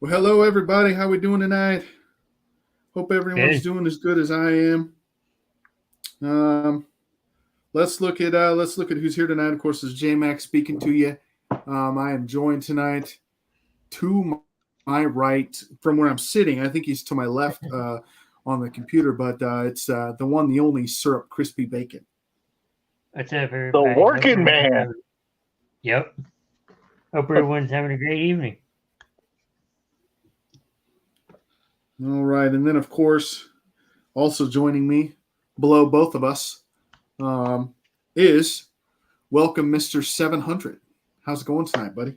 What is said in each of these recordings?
Well, hello everybody. How we doing tonight? Hope everyone's Good. doing as good as I am. Let's look at who's here tonight. Of course, it's J Max speaking to you. I am joined tonight to my right from where I'm sitting. I think he's to my left on the computer, but it's the one, the only Syrup Crispy Bacon. What's up, The everybody? working man. Yep. Hope everyone's having a great evening. All right, and then of course, also joining me below both of us is welcome Mr. 700. How's it going tonight, buddy?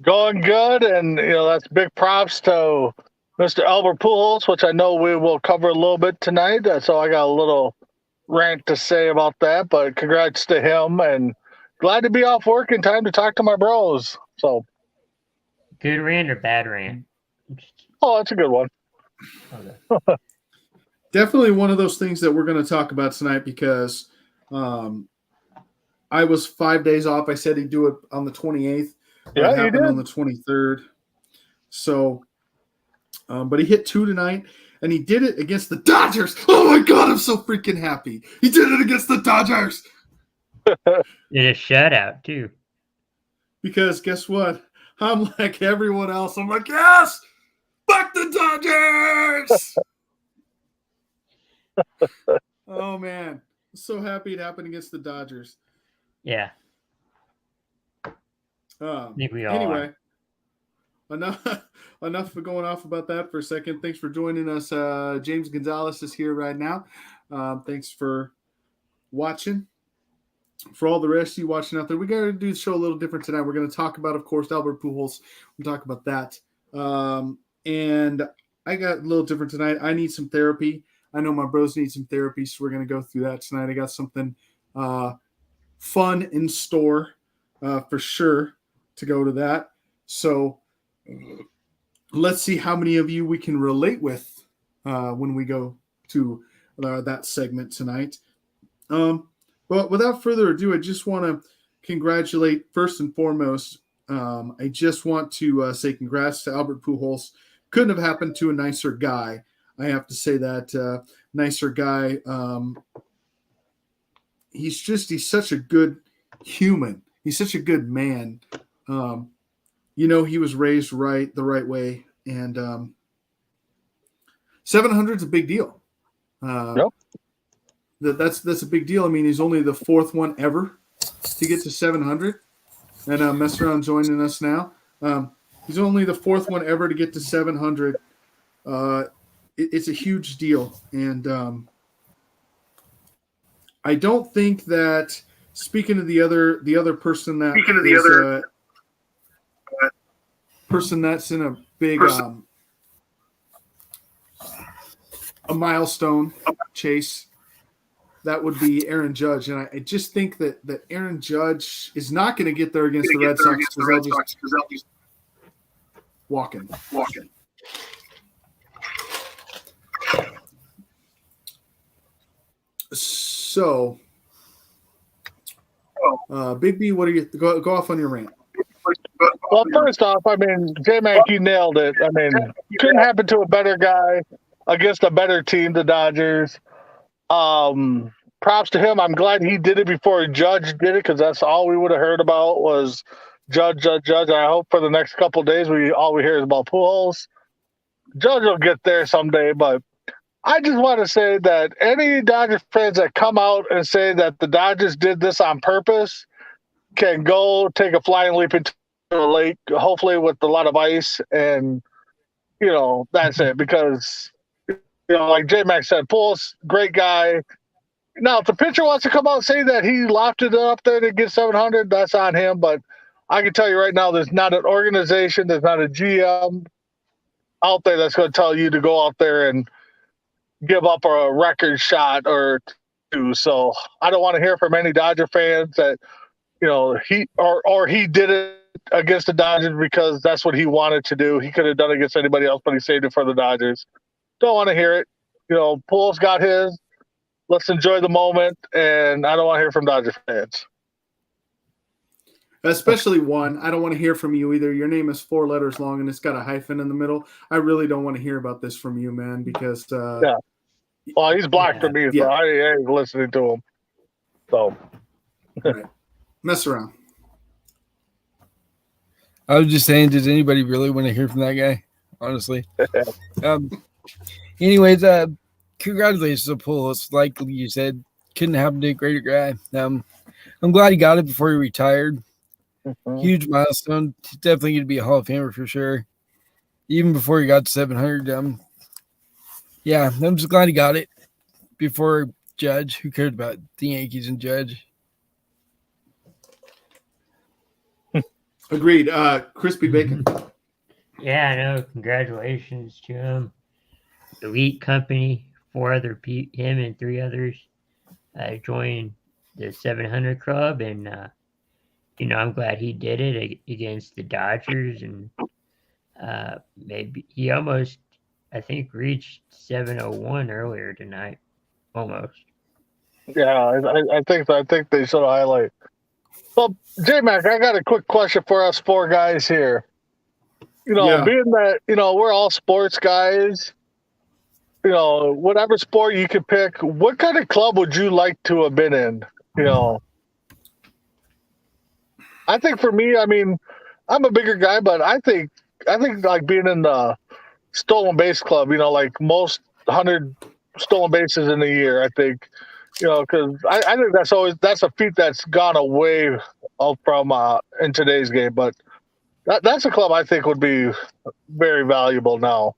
Going good, and that's big props to Mr. Albert Pujols, which I know we will cover a little bit tonight. So I got a little rant to say about that, but congrats to him, and glad to be off work in time to talk to my bros. So, Good rant or bad rant? oh, that's a good one. Okay. Definitely one of those things that we're going to talk about tonight because I was 5 days off. I said he'd do it on the 28th. Yeah, It you happened did. on the 23rd. So, but he hit 2 tonight, and he did it against the Dodgers. Oh my God, I'm so freaking happy. He did it against the Dodgers. Did a shutout, too. Because guess what? I'm like everyone else. I'm like, yes, fuck the Dodgers. Oh man, I'm so happy it happened against the Dodgers. Yeah. I think we all Anyway, enough of going off about that for a second. Thanks for joining us. James Gonzalez is here right now. Thanks for watching. For all the rest of you watching out there, we got to do the show a little different tonight. We're going to talk about, of course, Albert Pujols. We'll talk about that. And I got a little different tonight. I need some therapy. I know my bros need some therapy, so we're going to go through that tonight. I got something fun in store for sure to go to that. So let's see how many of you we can relate with when we go to that segment tonight. But without further ado, I just want to congratulate, first and foremost, I just want to say congrats to Albert Pujols. Couldn't have happened to a nicer guy. I have to say that nicer guy. He's such a good human. He's such a good man. He was raised the right way, and 700 is a big deal. Yep. That's a big deal. I mean, he's only the fourth one ever to get to 700. And mess around joining us now. He's only the fourth one ever to get to 700. It's a huge deal, and I don't think that. Speaking of the other person that person that's in a big a milestone chase. That would be Aaron Judge, and I just think that Aaron Judge is not going to get there against the Red Sox because they'll just walking. So, Big B, what are you go off on your rant? Well, first off, I mean, J-Mac, you nailed it. I mean, couldn't happen to a better guy against a better team, the Dodgers. Props to him. I'm glad he did it before Judge did it because that's all we would have heard about was Judge. I hope for the next couple of days all we hear is about Pujols. Judge will get there someday, but I just want to say that any Dodger fans that come out and say that the Dodgers did this on purpose can go take a flying leap into the lake, hopefully with a lot of ice, and that's it. Because like J-Mac said, Pujols, great guy. Now, if the pitcher wants to come out and say that he lofted it up there to get 700, that's on him. But I can tell you right now, there's not an organization, there's not a GM, out there that's going to tell you to go out there and give up a record shot or two. So I don't want to hear from any Dodger fans that he did it against the Dodgers because that's what he wanted to do. He could have done it against anybody else, but he saved it for the Dodgers. Don't want to hear it. Pujols got his. Let's enjoy the moment, and I don't want to hear from Dodger fans. Especially one. I don't want to hear from you either. Your name is 4 letters long and it's got a hyphen in the middle. I really don't want to hear about this from you, man, because yeah. Well, he's black for me, so I ain't listening to him. So right. Mess around. I was just saying, does anybody really want to hear from that guy? Honestly. Anyways, congratulations to Pujols. Like you said, couldn't happen to a greater guy. I'm glad he got it before he retired. Mm-hmm. Huge milestone. He's definitely going to be a Hall of Famer for sure. Even before he got to 700. I'm just glad he got it before Judge. Who cared about the Yankees and Judge? Agreed. Crispy Bacon. Yeah, I know. Congratulations to him. Elite company. 4 other him and 3 others joined the 700 club, and I'm glad he did it against the Dodgers, and maybe he almost, I think, reached 701 earlier tonight, almost. Yeah, I think so. I think they should highlight. Well, J-Mac, I got a quick question for us 4 guys here. Being that, we're all sports guys, whatever sport you could pick, what kind of club would you like to have been in? I think for me, I mean, I'm a bigger guy, but I think like being in the stolen base club, like most 100 stolen bases in a year, I think, because I think that's a feat that's gone away from in today's game. But that's a club I think would be very valuable now.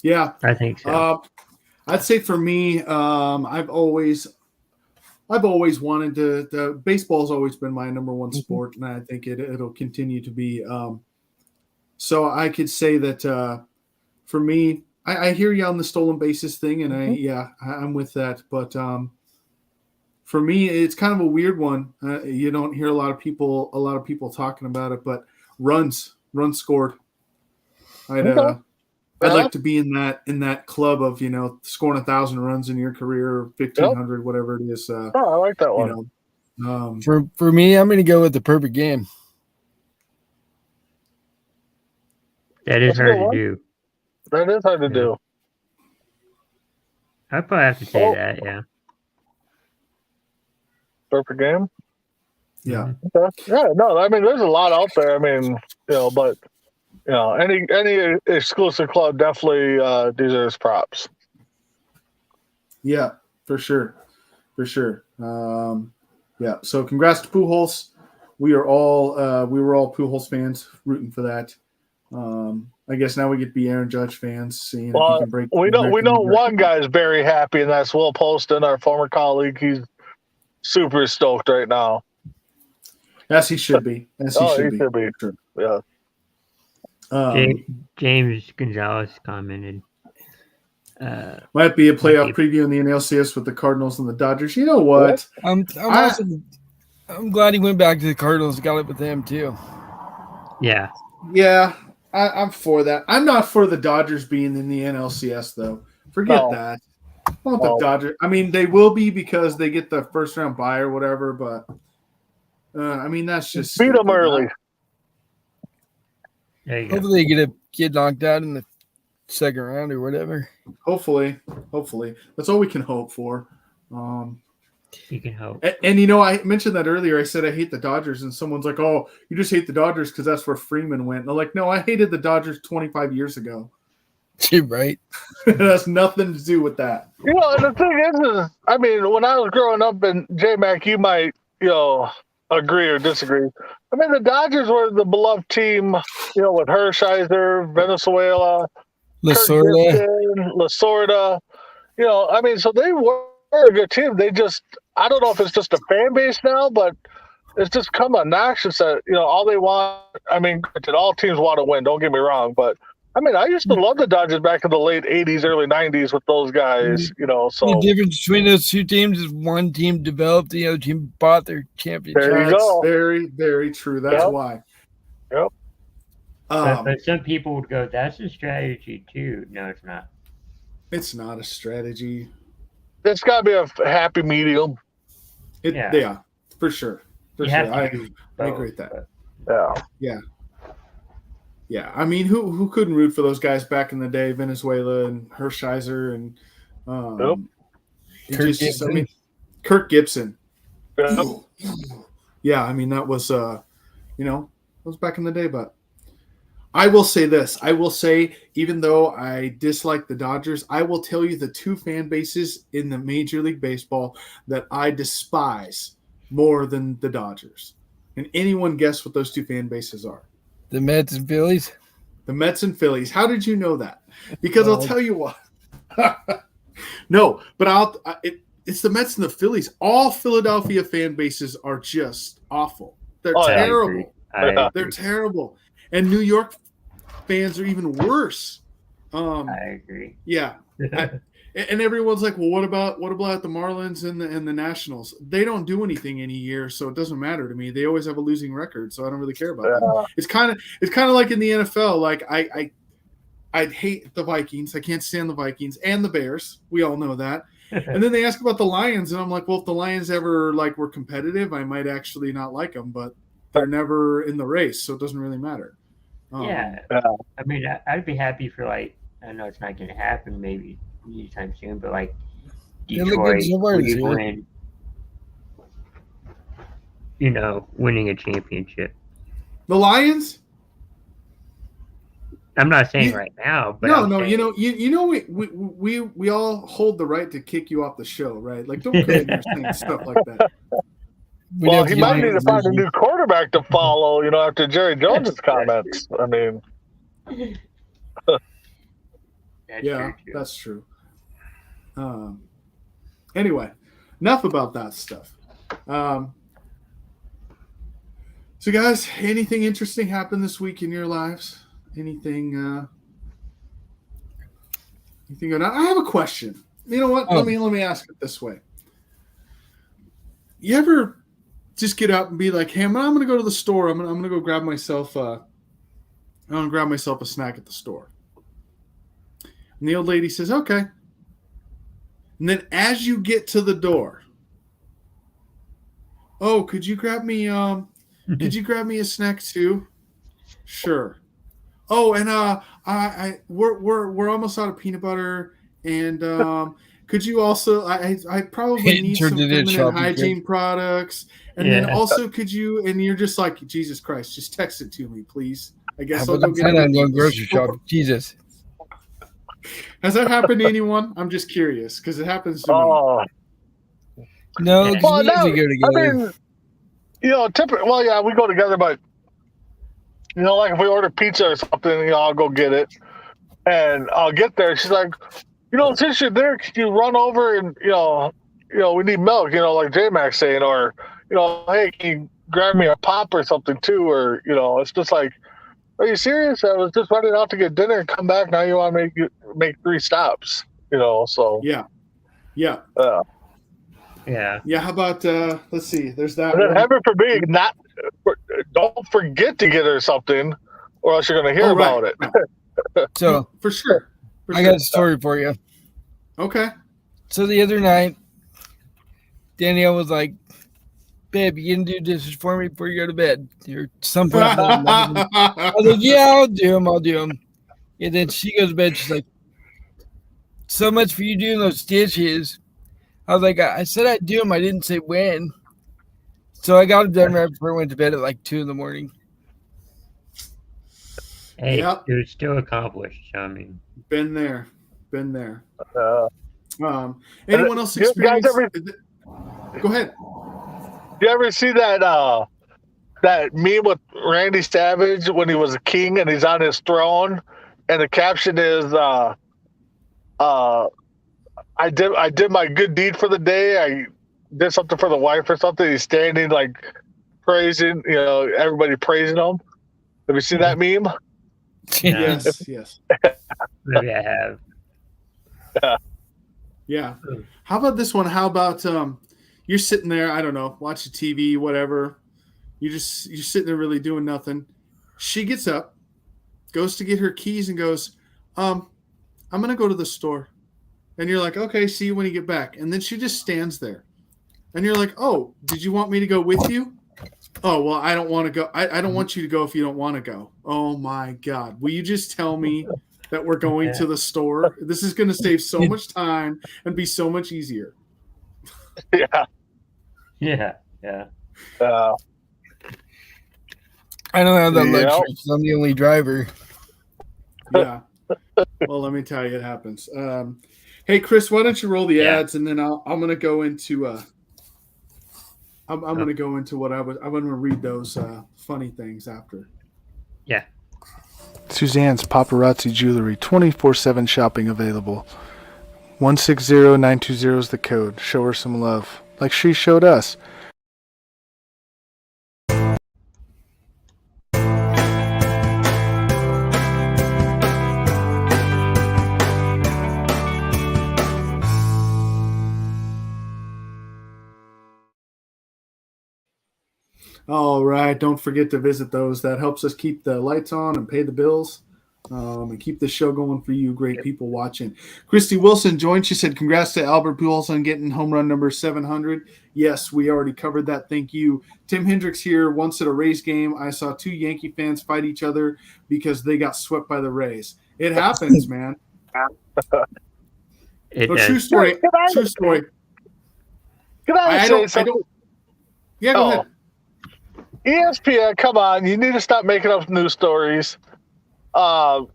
Yeah, I think so. I'd say for me, I've always wanted to. Baseball's always been my number one sport, and I think it'll continue to be. So I could say that for me, I hear you on the stolen bases thing, and I'm with that. But for me, it's kind of a weird one. You don't hear a lot of people talking about it, but runs scored. I'd like to be in that club of scoring 1,000 runs in your career, or 1,500, whatever it is. I like that one. For me, I'm going to go with the perfect game. That is hard to do. That is hard to do. I'd probably have to say that, yeah. Perfect game? Yeah. Okay. Yeah, no, I mean, there's a lot out there. I mean, but, any exclusive club definitely deserves props. Yeah, for sure. So congrats to Pujols. We were all Pujols fans rooting for that. I guess now we get to be Aaron Judge fans, seeing if he can break. We know one guy's very happy, and that's Will Poston, our former colleague. He's super stoked right now. As he should be. He should be. Sure. Yeah. James Gonzalez commented. Might be a playoff preview in the NLCS with the Cardinals and the Dodgers. You know what? I'm glad he went back to the Cardinals. Got it with them too. Yeah. Yeah, I'm for that. I'm not for the Dodgers being in the NLCS though. Forget that. I want the Dodgers. I mean, they will be because they get the first round bye or whatever. But I mean, that's just beat them early. There you go. Hopefully, they get knocked out in the second round or whatever. Hopefully, that's all we can hope for. You can hope. And I mentioned that earlier. I said I hate the Dodgers, and someone's like, "Oh, you just hate the Dodgers because that's where Freeman went." And I'm like, "No, I hated the Dodgers 25 years ago." Right. It has nothing to do with that. And the thing is, I mean, when I was growing up, and J-Mac, you might, agree or disagree. I mean, the Dodgers were the beloved team, with Hershiser, Venezuela, Lasorda. I mean, so they were a good team. They just, I don't know if it's just a fan base now, but it's just come obnoxious that all they want. I mean, granted, all teams want to win. Don't get me wrong, but I mean, I used to love the Dodgers back in the late '80s, early '90s with those guys. So The difference between those two teams is one team developed, the other team bought their championship. There you That's go. very, very true. That's Yep. why. Yep. But some people would go, that's a strategy too. No, it's not. It's not a strategy. It's got to be a happy medium. Yeah. Yeah, for sure. For You sure. have to I do agree both, with that. but- Yeah. Yeah, I mean, who couldn't root for those guys back in the day? Venezuela and Hershiser and Yep. Kirk Gibson. Yep. Yeah, I mean that was that was back in the day. But I will say this: I will say, even though I dislike the Dodgers, I will tell you the two fan bases in the Major League Baseball that I despise more than the Dodgers. And anyone guess what those two fan bases are? The Mets and Phillies. The Mets and Phillies. How did you know that? Because I'll Well- tell you what. No, but it's the Mets and the Phillies. All Philadelphia fan bases are just awful. They're Oh, yeah. terrible. I agree. They're terrible. And New York fans are even worse. I agree. Yeah. And everyone's like, well, what about the Marlins and the Nationals? They don't do anything any year, so it doesn't matter to me. They always have a losing record, so I don't really care about them. It's kind of like in the NFL. Like I'd hate the Vikings. I can't stand the Vikings and the Bears. We all know that. And then they ask about the Lions, and I'm like, well, if the Lions ever were competitive, I might actually not like them, but they're never in the race, so it doesn't really matter. Yeah. I mean, I'd be happy for I know it's not going to happen maybe anytime soon, but They look good Detroit, so far this year. Cleveland, winning a championship. The Lions? I'm not saying right now, but No, I'm saying, we all hold the right to kick you off the show, right? Like, don't come in here saying stuff like that. We'd Well, have to he get might need to Lions find a version. new quarterback to follow. After Jerry Jones's comments. I mean, That's Yeah, true, too. that's true. Anyway, enough about that stuff. So, guys, anything interesting happened this week in your lives? Anything going on? I have a question. You know what? Oh. Let me ask it this way. You ever just get up and be like, "Hey, I'm going to go to the store. I'm going to go grab myself a snack at the store." And the old lady says, "Okay." And then as you get to the door, "Oh, could you grab me a snack too?" "Sure." "Oh, and we're almost out of peanut butter, and could you also I probably need some Turned it into feminine shopping hygiene products, and then Yeah. also could you?" And you're just like, Jesus Christ, just text it to me, please. I How guess I'll about go the get time it. I'm going grocery shopping? Jesus. Has that happened to anyone? I'm just curious because it happens to me. oh, No, Yeah. 'cause Well, we usually no, go I together. mean, well, yeah, we go together, but like if we order pizza or something, I'll go get it, and I'll get there. She's like, since you're there, could you run over and we need milk, like J Max saying, or hey, can you grab me a pop or something too, or it's just like, are you serious? I was just running out to get dinner and come back. Now you want to make 3 stops, so Yeah. yeah. Yeah. Yeah, how about let's see, there's that And then one. heaven forbid, don't forget to get her something, or else you're going to hear Oh, right, about it. right. So For sure. For I sure. got a story for you. Okay. So the other night, Danielle was like, "Babe, you can do dishes for me before you go to bed." Or something. I was like, "Yeah, I'll do them. And then she goes to bed. She's like, "So much for you doing those dishes." I was like, I said I'd do them. I didn't say when. So I got them done right before I went to bed at like 2 a.m. Hey, Yep. it was still accomplished. I mean, Been there. Anyone And else you guys experience? ever- Go ahead. You ever see that meme with Randy Savage when he was a king and he's on his throne, and the caption is, I did my good deed for the day. I did something for the wife or something. He's standing like praising, everybody praising him. Have you seen that meme? Yes, yes. Maybe I have. Yeah. How about this one? How about you're sitting there, I don't know, watching TV, whatever. You're sitting there really doing nothing. She gets up, goes to get her keys and goes, I'm gonna go to the store. And you're like, okay, see you when you get back. And then she just stands there. And you're like, oh, did you want me to go with you? Oh, well, I don't want to go. I don't want you to go if you don't want to go. Oh my God. Will you just tell me that we're going to the store? This is going to save so much time and be so much easier. Yeah. Yeah. Yeah. I don't have that Yep. luxury because I'm the only driver. Yeah. Well, let me tell you, it happens. Hey, Chris, why don't you roll the ads, and then I'm going to go into I'm going to go into what I'm going to read those funny things after. Yeah. Suzanne's Paparazzi Jewelry, 24/7 shopping available. 160920 is the code. Show her some love, like she showed us. All right. Don't forget to visit those. That helps us keep the lights on and pay the bills and keep the show going for you great people watching. Christy Wilson joined. She said, congrats to Albert Pujols on getting home run number 700. Yes, we already covered that. Thank you. Tim Hendricks here. Once at a Rays game, I saw two Yankee fans fight each other because they got swept by the Rays. It happens, man. True story. True story. Can I say something? Yeah, go ahead. ESPN, come on. You need to stop making up news stories. I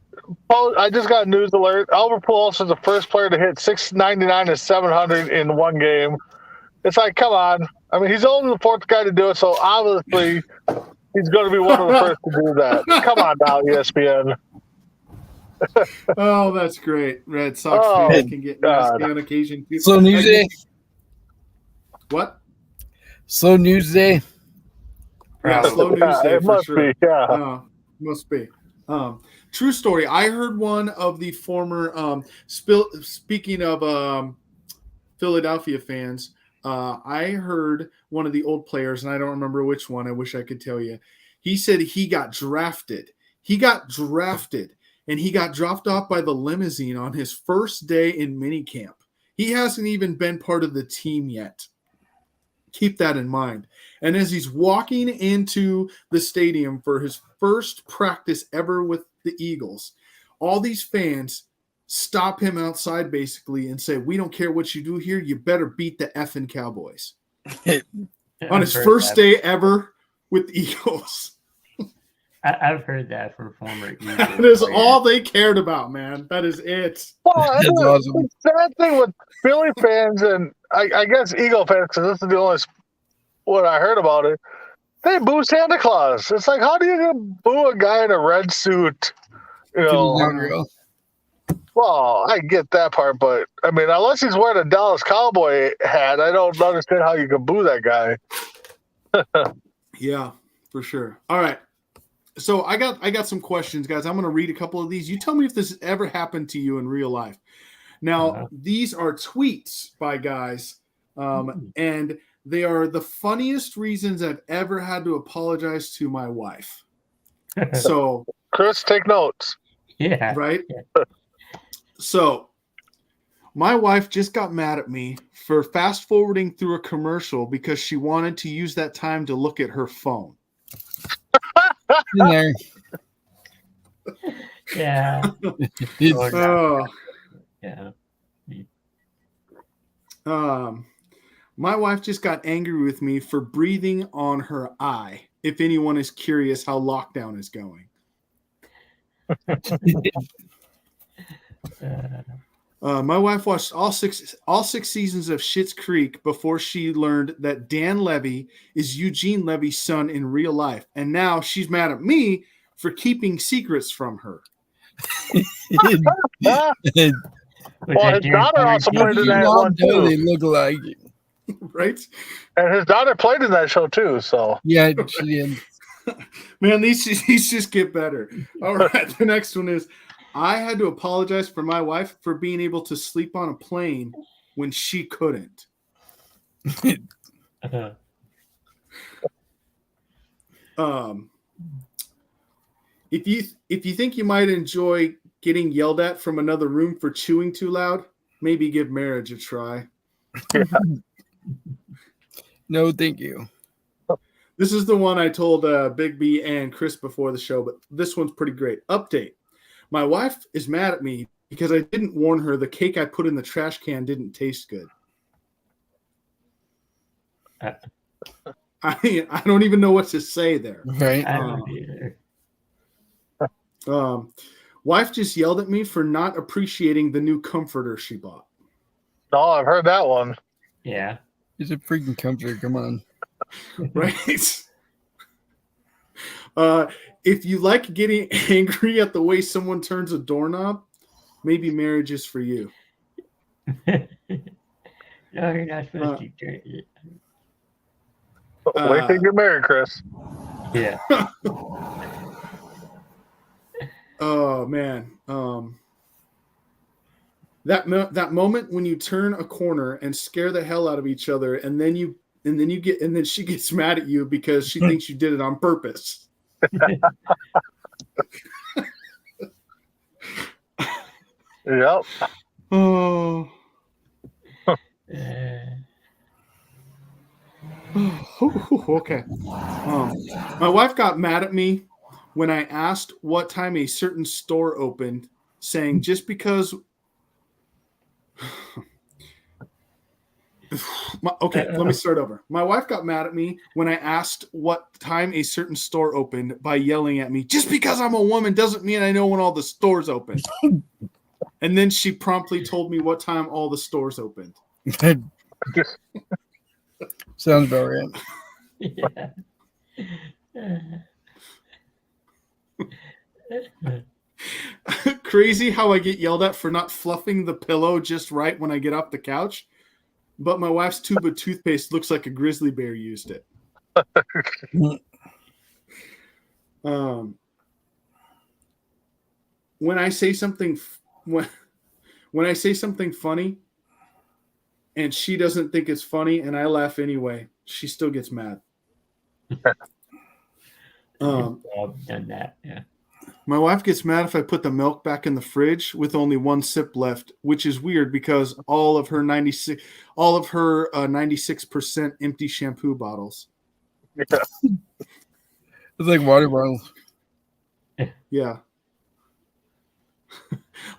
just got a news alert. Albert Pujols is the first player to hit 699 and 700 in one game. It's like, come on. I mean, he's only the fourth guy to do it, so obviously he's going to be one of the first to do that. Come on now, ESPN. Oh, that's great. Red Sox fans can get nasty on occasion. Slow news day. What? Slow news day. Yeah, slow news day It for must sure. be, yeah. Must be. True story. I heard one of the former speaking of Philadelphia fans, I heard one of the old players, and I don't remember which one. I wish I could tell you. He said he got drafted. He got drafted, and he got dropped off by the limousine on his first day in minicamp. He hasn't even been part of the team yet. Keep that in mind. And as he's walking into the stadium for his first practice ever with the Eagles, all these fans stop him outside basically and say, we don't care what you do here. You better beat the effing Cowboys. On his first day ever with the Eagles. I've heard that from former Eagles. That is all they cared about, man. That is it. Well, That's awesome. the sad thing with Philly fans and I guess Eagle fans, because this is the only what I heard about it, they boo Santa Claus. It's like, how do you boo a guy in a red suit? Well, I get that part, but I mean, unless he's wearing a Dallas Cowboy hat, I don't understand how you can boo that guy. Yeah, for sure. All right. So I got some questions, guys. I'm going to read a couple of these. You tell me if this has ever happened to you in real life. Now, these are tweets by guys, and they are the funniest reasons I've ever had to apologize to my wife. So, Chris, take notes. Yeah. right? So, my wife just got mad at me for fast forwarding through a commercial because she wanted to use that time to look at her phone. In there. Yeah. Oh. Yeah. My wife just got angry with me for breathing on her eye. If anyone is curious how lockdown is going. My wife watched all six seasons of Schitt's Creek before she learned that Dan Levy is Eugene Levy's son in real life, and now she's mad at me for keeping secrets from her. Well, his daughter also played in that one They too. look alike. Right? And his daughter played in that show too. So Yeah, she did. Man, these just get better. All right, the next one is I had to apologize for my wife for being able to sleep on a plane when she couldn't. Uh-huh. If you think you might enjoy getting yelled at from another room for chewing too loud, maybe give marriage a try. No, thank you. This is the one I told Big B and Chris before the show, but this one's pretty great. Update. My wife is mad at me because I didn't warn her the cake I put in the trash can didn't taste good. I don't even know what to say there. Right. I don't either. Wife just yelled at me for not appreciating the new comforter she bought. no, I've heard that one. Yeah. It's a freaking comforter. Come on. Right? If you like getting angry at the way someone turns a doorknob, maybe marriage is for you. No, you're not supposed to turn it. Wait till you get married, Chris. Yeah. Oh man, that moment when you turn a corner and scare the hell out of each other, and then she gets mad at you because she thinks you did it on purpose. Yep. Oh. Okay. My wife got mad at me when I asked what time a certain store opened, saying just because. Okay, let me start over. My wife got mad at me when I asked what time a certain store opened by yelling at me, just because I'm a woman doesn't mean I know when all the stores open. And then she promptly told me what time all the stores opened. Sounds about right. Yeah. Crazy how I get yelled at for not fluffing the pillow just right when I get off the couch. But my wife's tube of toothpaste looks like a grizzly bear used it. When I say something when I say something funny and she doesn't think it's funny and I laugh anyway, she still gets mad. I've done that. Yeah. My wife gets mad if I put the milk back in the fridge with only one sip left, which is weird because all of her 96% empty shampoo bottles. Yeah. It's like water bottles. Yeah.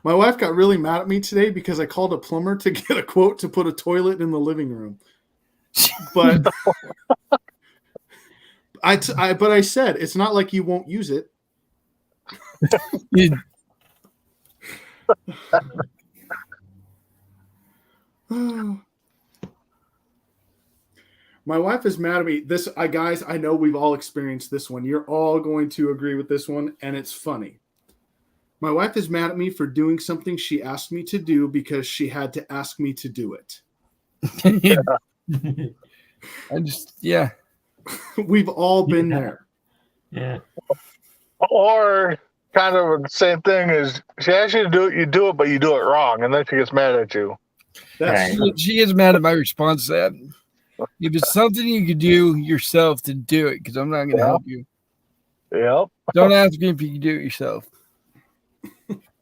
My wife got really mad at me today because I called a plumber to get a quote to put a toilet in the living room. But I said it's not like you won't use it. My wife is mad at me. Guys, I know we've all experienced this one. You're all going to agree with this one, and it's funny. My wife is mad at me for doing something she asked me to do because she had to ask me to do it. Yeah. We've all been there. Yeah. Or kind of the same thing is she asks you to do it, you do it, but you do it wrong, and then she gets mad at you. That's Right. She gets mad at my response to that. If it's something you could do yourself, to do it, because I'm not going to help you. Yep. Don't ask me if you can do it yourself.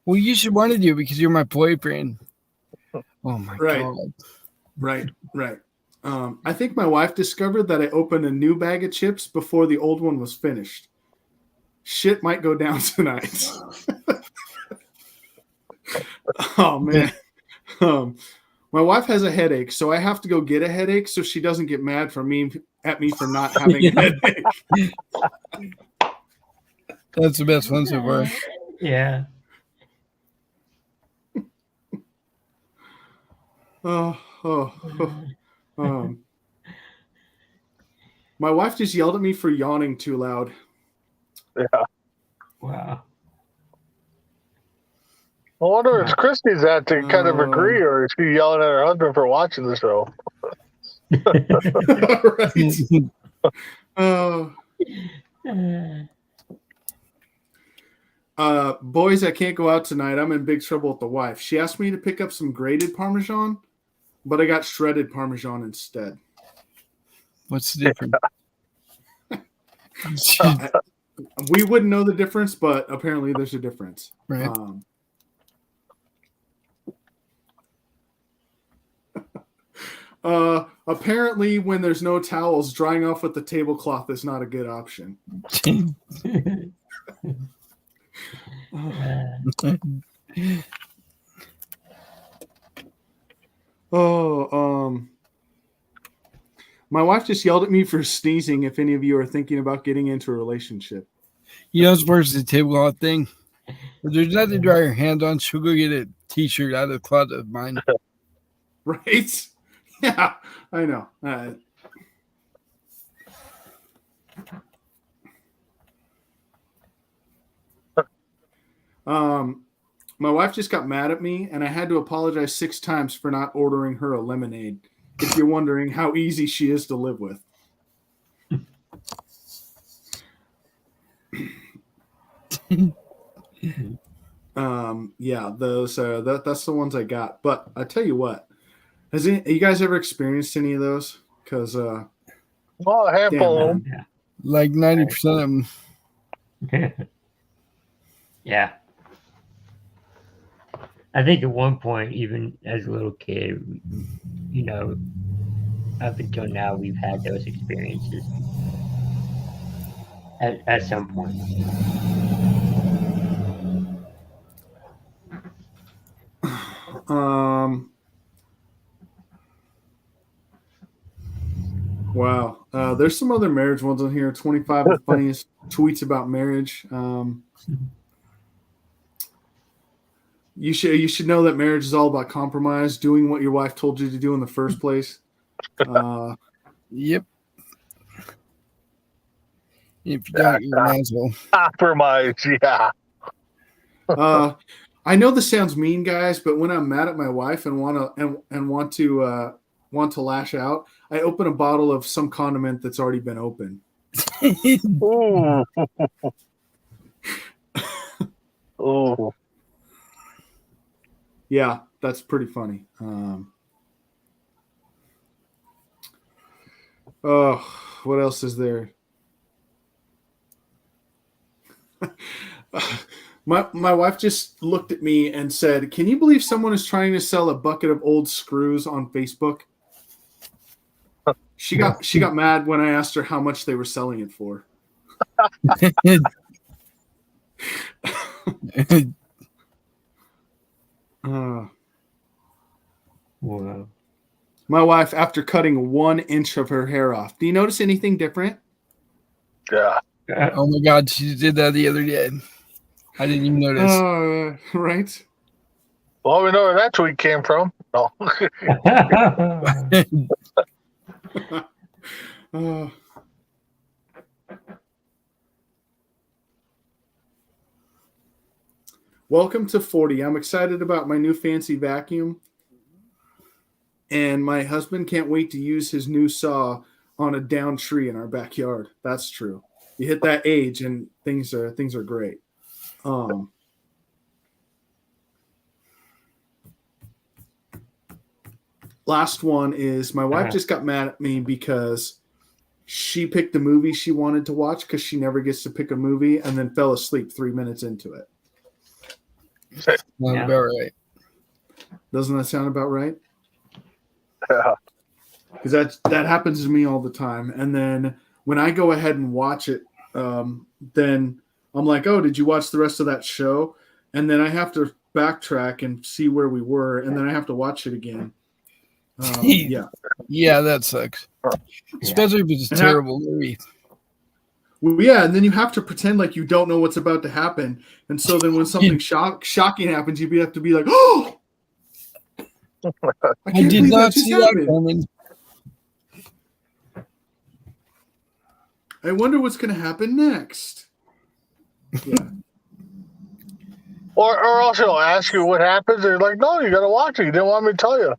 Well, you should want to do it because you're my boyfriend. Oh my God. Right. I think my wife discovered that I opened a new bag of chips before the old one was finished. Shit might go down tonight. Oh man. My wife has a headache, so I have to go get a headache so she doesn't get mad at me for not having a headache. That's the best one so far. Yeah. My wife just yelled at me for yawning too loud. Yeah. Wow. I wonder if Christy's at to kind of agree, or is she yelling at her husband for watching the show? Right. Boys, I can't go out tonight. I'm in big trouble with the wife. She asked me to pick up some grated Parmesan, but I got shredded Parmesan instead. What's the difference? We wouldn't know the difference, but apparently there's a difference. Right. Apparently, when there's no towels, drying off with the tablecloth is not a good option. My wife just yelled at me for sneezing. If any of you are thinking about getting into a relationship, You know, as far as the tablecloth thing, if there's nothing to dry your hand on, she'll go get a t-shirt out of the closet of mine. right? Yeah, I know. My wife just got mad at me, and I had to apologize 6 times for not ordering her a lemonade. If you're wondering how easy she is to live with. Yeah, those that's the ones I got. But I tell you what, you guys ever experienced any of those? Because Well, a handful of them. Like 90% of them. Yeah. I think at one point, even as a little kid, you know, up until now, we've had those experiences at some point. Wow. There's some other marriage ones on here. 25 of the funniest tweets about marriage. You should know that marriage is all about compromise, doing what your wife told you to do in the first place. Yep. If you don't, you're an asshole. Compromise, yeah. I know this sounds mean, guys, but when I'm mad at my wife and want to lash out, I open a bottle of some condiment that's already been opened. Ooh. Ooh. Yeah, that's pretty funny. What else is there? My wife just looked at me and said, "Can you believe someone is trying to sell a bucket of old screws on Facebook?" She got mad when I asked her how much they were selling it for. Wow. My wife, after cutting 1 inch of her hair off. Do you notice anything different? Yeah. Oh my God, she did that the other day. I didn't even notice. Right. Well, we know where that tweet came from. No. Welcome to 40. I'm excited about my new fancy vacuum. And my husband can't wait to use his new saw on a downed tree in our backyard. That's true. You hit that age and things are great. Last one is my wife just got mad at me because she picked the movie she wanted to watch because she never gets to pick a movie and then fell asleep 3 minutes into it. Sounds about right. Doesn't that sound about right? Yeah. Because that happens to me all the time. And then when I go ahead and watch it, then I'm like, oh, did you watch the rest of that show? And then I have to backtrack and see where we were, and then I have to watch it again. Yeah. Yeah, that sucks. Especially if it's a terrible movie. Well, yeah, and then you have to pretend like you don't know what's about to happen. And so then when something shocking happens, you have to be like, oh! I did not see that coming. I wonder what's going to happen next. Yeah. Or else he'll ask you what happens, and you're like, no, you gotta watch it. You didn't want me to tell you.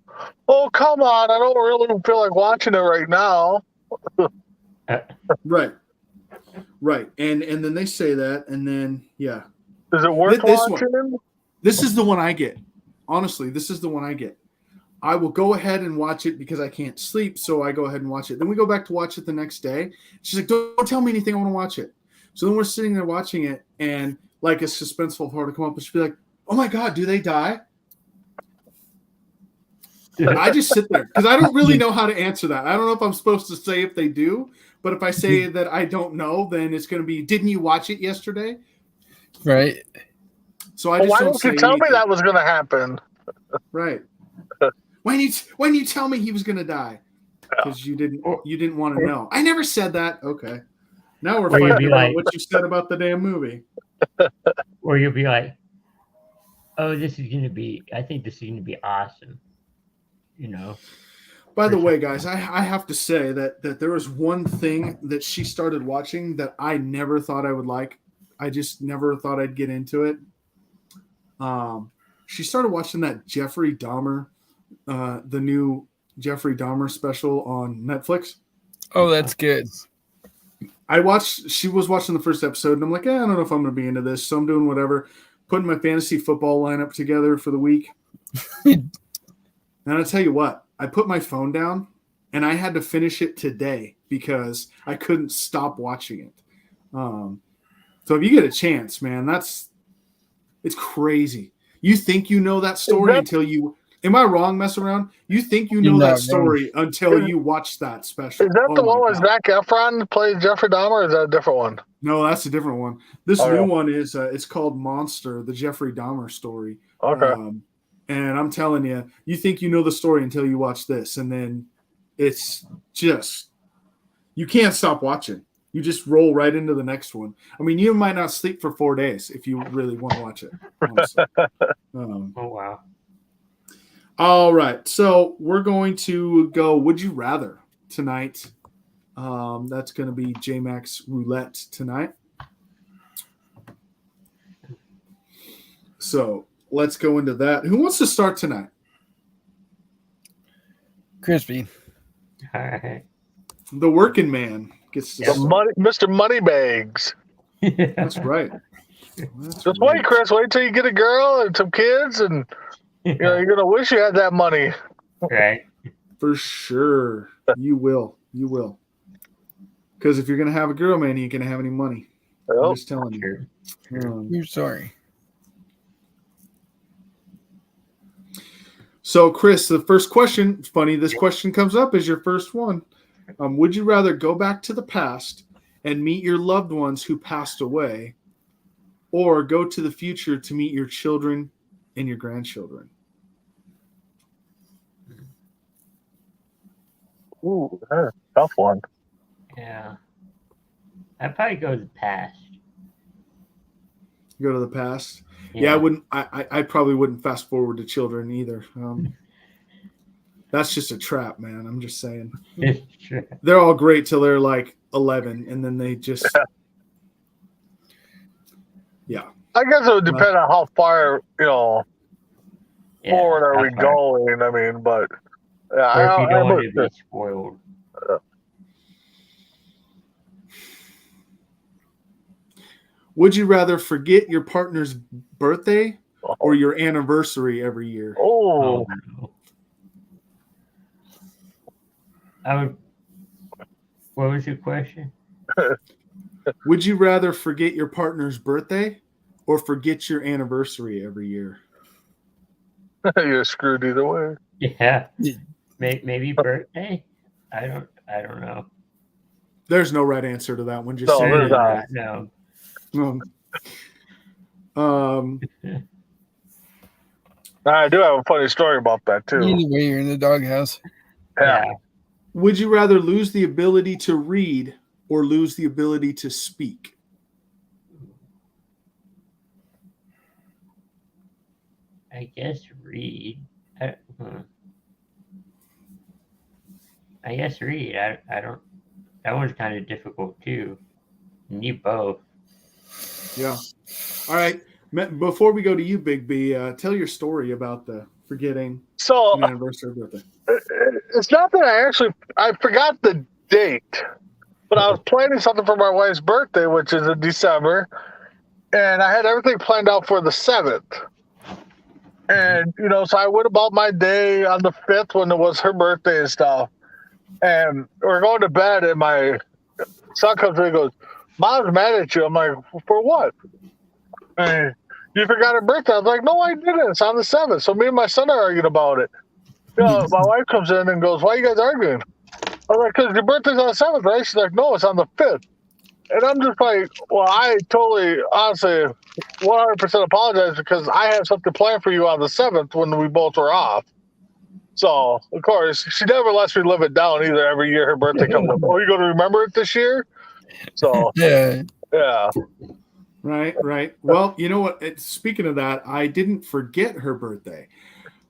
Oh, come on, I don't really feel like watching it right now. Right. Right. And then they say that, and then yeah. Is it worth This watching? This is the one I get. Honestly, this is the one I get. I will go ahead and watch it because I can't sleep, so I go ahead and watch it. Then we go back to watch it the next day. She's like, don't tell me anything. I want to watch it. So then we're sitting there watching it, and like a suspenseful part to come up, and she'll be like, oh my God, do they die? I just sit there because I don't really know how to answer that. I don't know if I'm supposed to say if they do, but if I say that I don't know, then it's going to be, didn't you watch it yesterday? Right. So I Well, just why don't didn't say you tell me anything. that was going to happen? Right. When you tell me he was going to die? Because you didn't want to know. I never said that. Okay. Now we're Or you'd fighting be about like- what you said about the damn movie. Or you'll be like, oh, I think this is going to be awesome. You know? By the way, guys, I have to say that there was one thing that she started watching that I never thought I would like. I just never thought I'd get into it. She started watching that Jeffrey Dahmer, the new Jeffrey Dahmer special on Netflix. Oh, that's good. She was watching the first episode, and I'm like, I don't know if I'm going to be into this, so I'm doing whatever, putting my fantasy football lineup together for the week. And I'll tell you what, I put my phone down, and I had to finish it today because I couldn't stop watching it. So if you get a chance, man, it's crazy. You think you know that story until you. Am I wrong, mess around? You think you know You're that not story until you watch that special. Is that the Oh one my where God. Zac Efron plays Jeffrey Dahmer, or is that a different one? No, that's a different one. This Oh, new yeah. one is it's called Monster, the Jeffrey Dahmer story. Okay. And I'm telling you, you think you know the story until you watch this, and then it's just you can't stop watching. You just roll right into the next one. I mean, you might not sleep for 4 days if you really want to watch it. Honestly. Oh, wow. All right, so we're going to go Would You Rather tonight. That's going to be J-Max Roulette tonight. So let's go into that. Who wants to start tonight? Crispy. All right. The working man gets to The start. Mr. Moneybags. That's right. That's Just right. wait, Chris. Wait till you get a girl and some kids, and you're gonna wish you had that money. Right. For sure. You will. You will. Because if you're going to have a girl, man, you ain't going to have any money. I'm Yep. just telling you. Sure. You're sorry. So, Chris, the first question, it's funny, this question comes up as your first one. Would you rather go back to the past and meet your loved ones who passed away, or go to the future to meet your children and your grandchildren? Ooh, that's a tough one. Yeah. I'd probably go to the past. Go to the past. Yeah, I wouldn't. I probably wouldn't fast forward to children either. That's just a trap, man. I'm just saying. Sure. They're all great till they're like 11, and then they just. Yeah. I guess it would depend on how far, Yeah, forward are we how far? going. I mean, but yeah, Or if you don't want would- to be spoiled. Would you rather forget your partner's birthday or your anniversary every year? Oh, no. I would. What was your question? Would you rather forget your partner's birthday or forget your anniversary every year? you're screwed either way. Yeah. Maybe birthday. I don't know. There's no right answer to that one. Just No, say there's it. not. No. I do have a funny story about that too. Either way, you're in the doghouse. Yeah. Would you rather lose the ability to read or lose the ability to speak? I guess read. I guess read. I don't. That one's kind of difficult too. You need both. Yeah. All right. Before we go to you, Big B, tell your story about the forgetting So an anniversary or birthday. it's not that I forgot the date, but I was planning something for my wife's birthday, which is in December, and I had everything planned out for the 7th. And, so I went about my day on the 5th when it was her birthday and stuff. And we're going to bed, and my son comes in and goes, Mom's mad at you. I'm like, for what? And you forgot her birthday. I was like, no, I didn't. It's on the 7th. So me and my son are arguing about it. My wife comes in and goes, why are you guys arguing? I was like, because your birthday's on the 7th, right? She's like, no, it's on the 5th. And I'm just like, well, I totally, honestly, 100% apologize because I had something planned for you on the 7th when we both were off. So, of course, she never lets me live it down either. Every year her birthday comes up. Oh, you going to remember it this year? So, Yeah. Right. Well, you know what? Speaking of that, I didn't forget her birthday.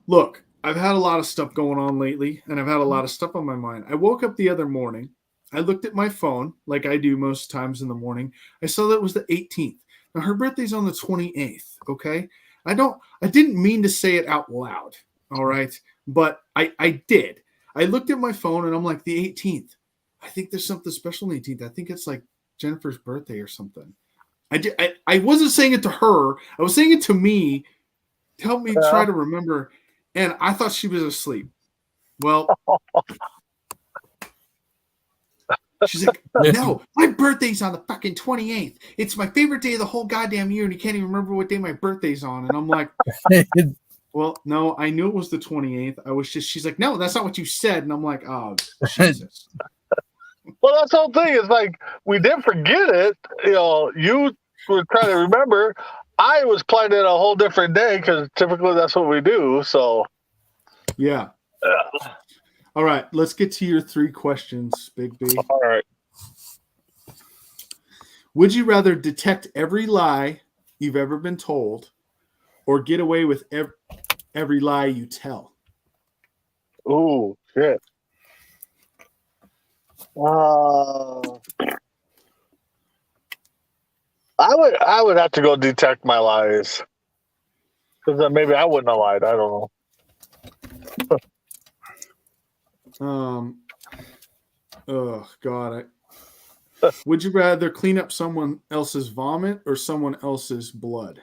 Look, I've had a lot of stuff going on lately, and I've had a lot of stuff on my mind. I woke up the other morning. I looked at my phone like I do most times in the morning. I saw that it was the 18th. Now her birthday's on the 28th. Okay. I didn't mean to say it out loud. All right. But I did. I looked at my phone and I'm like, the 18th. I think there's something special on the 18th. I think it's like Jennifer's birthday or something. I wasn't saying it to her. I was saying it to me to help me try to remember. And I thought she was asleep. Well, she's like, no, my birthday's on the fucking 28th. It's my favorite day of the whole goddamn year, and you can't even remember what day my birthday's on. And I'm like, well, no, I knew it was the 28th. She's like, no, that's not what you said. And I'm like, oh, Jesus. Well, that's the whole thing. It's like, we didn't forget it. You were trying to remember. I was planning a whole different day because typically that's what we do. So, yeah. All right, let's get to your 3 questions, Big B. All right. Would you rather detect every lie you've ever been told or get away with every lie you tell? Ooh, shit. I would have to go detect my lies. Because then maybe I wouldn't have lied. I don't know. Oh God. Would you rather clean up someone else's vomit or someone else's blood?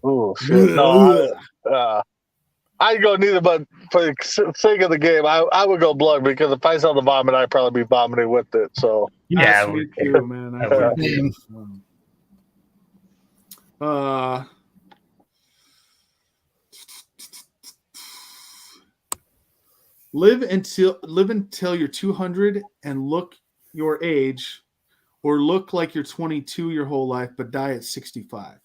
Ooh, shit. No, I'd go neither, but for the sake of the game, I would go blood because if I saw the vomit, I'd probably be vomiting with it. So Yeah, me too, man. Live until you're 200 and look your age, or look like you're 22 your whole life but die at 65.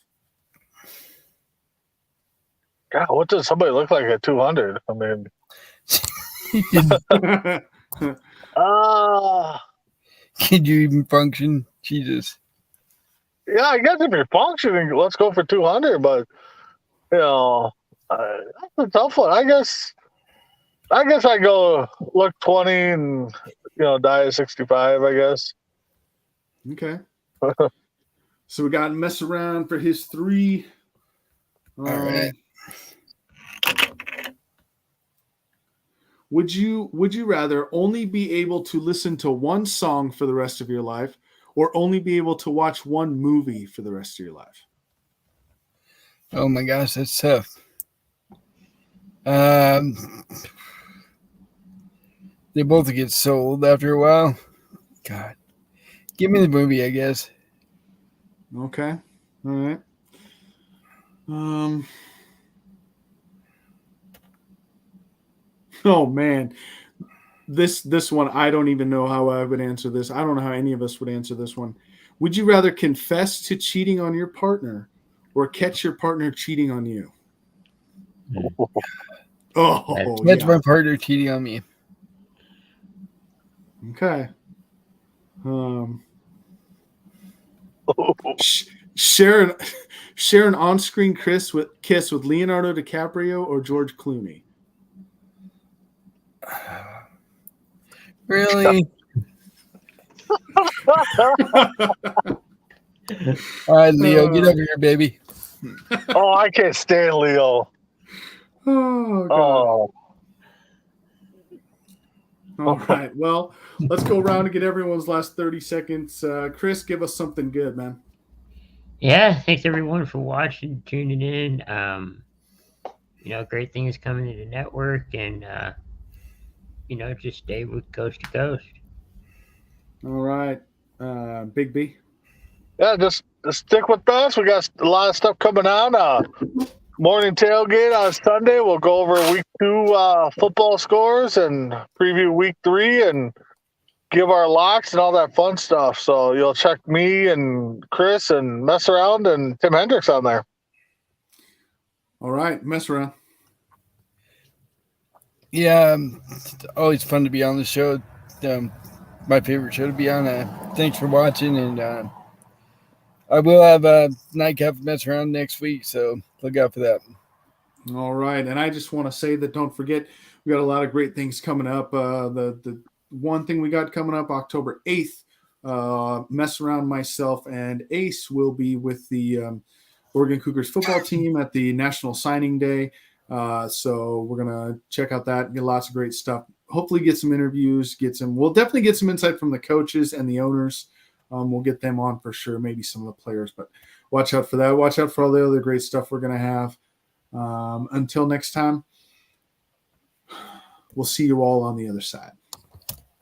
God, what does somebody look like at 200? I mean, Can you even function? Jesus. yeah, I guess if you're functioning, let's go for 200. But that's a tough one. I guess I go look 20 and die at 65. I guess. Okay. So we got to mess around for his 3. All right. Would you rather only be able to listen to one song for the rest of your life, or only be able to watch one movie for the rest of your life? Oh my gosh, that's tough. They both get sold after a while. God. Give me the movie, I guess. Okay. All right. Oh man. This one, I don't even know how I would answer this. I don't know how any of us would answer this one. Would you rather confess to cheating on your partner or catch your partner cheating on you? Oh, That's yeah. my partner cheating on me. Okay. Share an on-screen kiss with Leonardo DiCaprio or George Clooney. Really? All right, Leo, get over here, baby. Oh, I can't stand Leo. Oh, God. Oh, All right. Well, let's go around and get everyone's last 30 seconds. Chris, give us something good, man. Yeah, thanks everyone for watching, tuning in. Great things coming to the network, and just stay with Coast to Coast. All right. Big B. yeah, just stick with us. We got a lot of stuff coming on. Morning tailgate on Sunday. We'll go over week 2 football scores and preview week 3 and give our locks and all that fun stuff. So you'll check me and Chris and Mess Around and Tim Hendricks on there. All right. Mess around. Yeah, it's always fun to be on the show. My favorite show to be on. Thanks for watching, and I will have a nightcap mess around next week, so look out for that. All right. And I just want to say that don't forget, we got a lot of great things coming up. The one thing we got coming up October 8th, Mess Around, myself, and Ace will be with the Oregon Cougars football team at the National Signing Day. So we're going to check out that, get lots of great stuff. Hopefully get some interviews, we'll definitely get some insight from the coaches and the owners. We'll get them on for sure, maybe some of the players, but watch out for that. Watch out for all the other great stuff we're going to have. Until next time, we'll see you all on the other side.